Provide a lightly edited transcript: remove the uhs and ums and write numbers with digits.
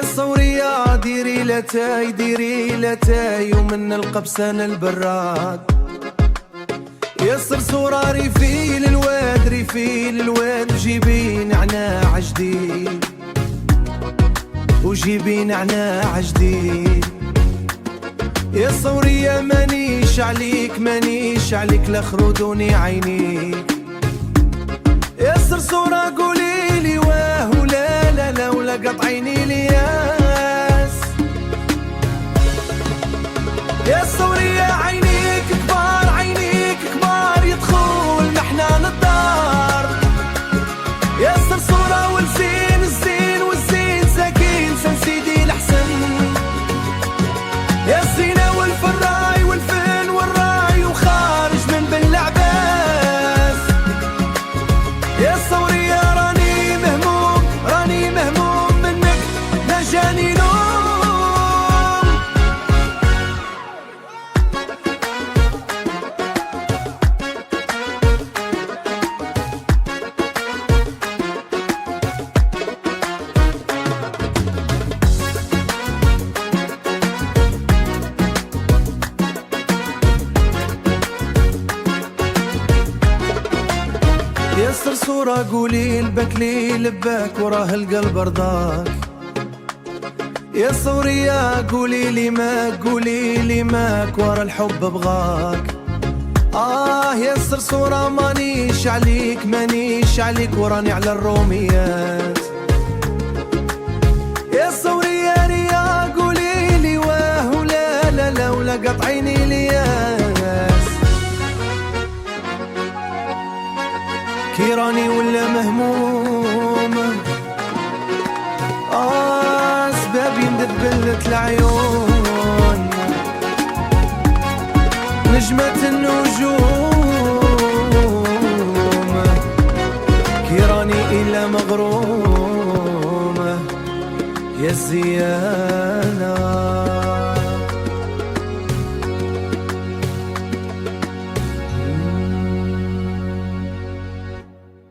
الصورية ديري لتاي ديري لتاي ومن القبسان البراد يا الصرصورة ريفيل الواد ريفيل الواد جيبي نعناع جديد وجيبي نعناع جديد يا الصورية مانيش عليك مانيش عليك لا خرودوني عينيك يا الصرصورة قوليلي واه ولا لا لا ولا قطعيني لي ياس يا الصورية عينيك كبار عينيك كبار يدخل محنان الدار يا الصرصورة والزين الزين والزين ساكين سن سيدي الحسن يا الزينة والفراي والفن والراي وخارج من بن العباس يا الصورية راني مهموم منك لا جاني نوم يا الصرصورة قولي لبك لي لباك وراه القلب رضاك يا الصورية قولي لي ماك ورا الحب بغاك يا الصرصورة مانيش عليك وراني على الروميات يا الصورية ريا قولي لي واه ولا لا لا ولا قطعيني لي ياس كيراني ولا مهموم سبابي مدبلت العيون نجمة النجوم كيراني إلا مغرومة يا الزيانة